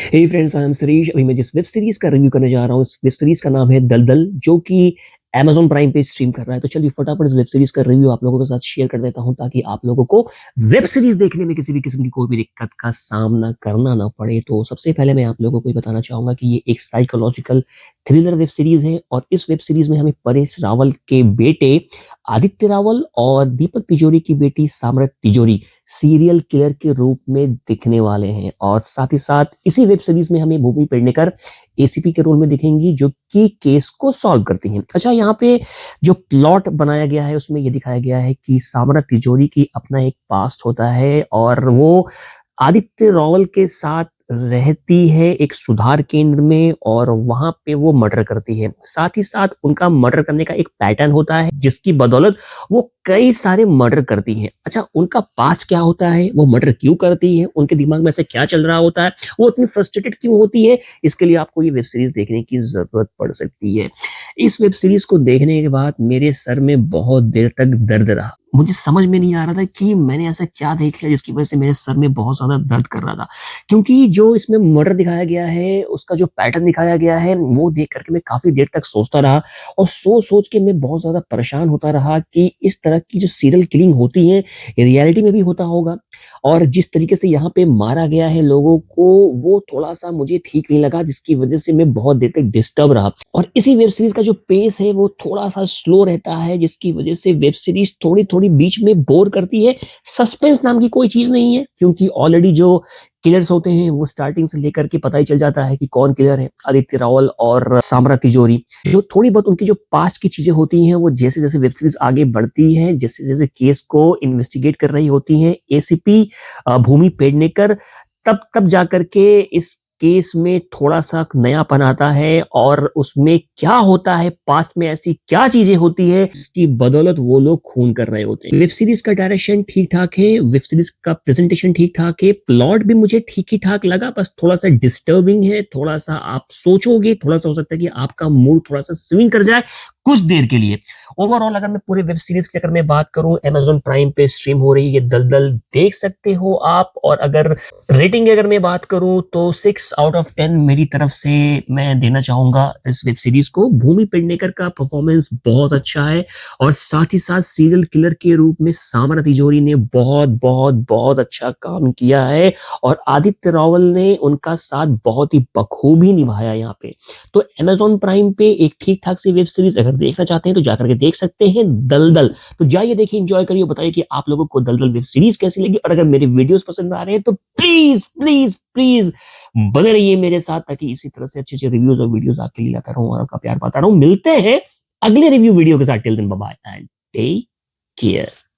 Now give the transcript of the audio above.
Hey friends, I am Suresh. अभी मैं जिस वेब सीरीज का रिव्यू करने जा रहा हूँ, इस वेब सीरीज का नाम है दलदल, जो कि Amazon प्राइम पे स्ट्रीम कर रहा है। तो चलिए फटाफट इस वेब सीरीज का रिव्यू आप लोगों के साथ शेयर कर देता हूँ, ताकि आप लोगों को वेब सीरीज देखने में किसी भी किस्म की कोई भी दिक्कत का सामना करना ना पड़े। तो सबसे पहले मैं आप लोगों को ये बताना चाहूंगा कि ये एक साइकोलॉजिकल थ्रिलर वेब सीरीज है, और इस वेब सीरीज में हमें परेश रावल के बेटे आदित्य रावल और दीपक तिजोरी की बेटी सामरत तिजोरी सीरियल किलर के रूप में दिखने वाले हैं। और साथ ही साथ इसी वेब सीरीज में हमें भूमि पेडनेकर एसीपी के रोल में दिखेंगी, जो कि केस को सॉल्व करती हैं। अच्छा, यहाँ पे जो प्लॉट बनाया गया है उसमें ये दिखाया गया है कि सामरत तिजोरी की अपना एक पास्ट होता है, और वो आदित्य रावल के साथ रहती है एक सुधार केंद्र में, और वहां पे वो मर्डर करती है। साथ ही साथ उनका मर्डर करने का एक पैटर्न होता है, जिसकी बदौलत वो कई सारे मर्डर करती हैं। अच्छा, उनका पास्ट क्या होता है, वो मर्डर क्यों करती है, उनके दिमाग में ऐसे क्या चल रहा होता है, वो इतनी फ्रस्ट्रेटेड क्यों होती है, इसके लिए आपको ये वेब सीरीज देखने की जरूरत पड़ सकती है। इस वेब सीरीज को देखने के बाद मेरे सर में बहुत देर तक दर्द रहा। मुझे समझ में नहीं आ रहा था कि मैंने ऐसा क्या देख लिया जिसकी वजह से मेरे सर में बहुत ज्यादा दर्द कर रहा था। क्योंकि जो इसमें मर्डर दिखाया गया है, उसका जो पैटर्न दिखाया गया है, वो देख करके मैं काफी देर तक सोचता रहा, और सोच सोच के मैं बहुत ज्यादा परेशान होता रहा कि इस तरह की जो सीरियल किलिंग होती है, रियलिटी में भी होता होगा। और जिस तरीके से यहाँ पे मारा गया है लोगों को, वो थोड़ा सा मुझे ठीक नहीं लगा, जिसकी वजह से मैं बहुत देर तक डिस्टर्ब रहा। और इसी वेब सीरीज का जो पेस है वो थोड़ा सा स्लो रहता है, जिसकी वजह से वेब सीरीज थोड़ी थोड़ी बीच में बोर करती है। सस्पेंस नाम की कोई चीज नहीं है, क्योंकि ऑलरेडी जो किलर्स होते हैं वो स्टार्टिंग से लेकर के पता ही चल जाता है कि कौन किलर है, आदित्य रावल और सामरा तिजोरी। जो थोड़ी बहुत उनकी जो पास्ट की चीजें होती हैं, वो जैसे जैसे वेब सीरीज आगे बढ़ती है, जैसे जैसे केस को इन्वेस्टिगेट कर रही होती है एसीपी भूमि पेडनेकर, तब तब जा करके इस केस में थोड़ा सा नयापन आता है, और उसमें क्या होता है, पास्ट में ऐसी क्या चीजें होती है इसकी बदौलत वो लोग खून कर रहे होते हैं। वेब सीरीज का डायरेक्शन ठीक ठाक है, वेब सीरीज का प्रेजेंटेशन ठीक ठाक है, प्लॉट भी मुझे ठीक ही ठाक लगा, बस थोड़ा सा डिस्टर्बिंग है। थोड़ा सा आप सोचोगे, थोड़ा सा हो सकता है कि आपका मूड थोड़ा सा स्विंग कर जाए कुछ देर के लिए। ओवरऑल अगर मैं पूरे वेब सीरीज की अगर मैं बात करूं, Amazon प्राइम पे स्ट्रीम हो रही है, ये दलदल देख सकते हो आप। और अगर रेटिंग की अगर मैं बात करूं तो 6 आउट ऑफ 10 मेरी तरफ से मैं देना चाहूंगा इस वेब सीरीज को। भूमि पेडनेकर का परफॉर्मेंस बहुत अच्छा है, और साथ ही साथ सीरियल किलर के रूप में सामरा तिजोरी ने बहुत बहुत बहुत अच्छा काम किया है, और आदित्य रावल ने उनका साथ बहुत ही बखूबी निभाया यहाँ पे। तो Amazon प्राइम पे एक ठीक ठाक सी वेब सीरीज अगर देखना चाहते हैं तो जाकर के देख सकते हैं, दलदल। तो जाइए, देखिए, एंजॉय करिए, बताइए कि आप लोगों को दलदल वेब सीरीज कैसी लगी। और अगर मेरे वीडियोस पसंद आ रहे हैं तो प्लीज प्लीज प्लीज बने रहिए मेरे साथ, ताकि इसी तरह से अच्छे अच्छे रिव्यूज और वीडियोस आपके लिए लाता रहूं और आपका प्यार पाता रहूं। मिलते हैं अगले रिव्यू वीडियो के साथ। Till then, bye bye and take care.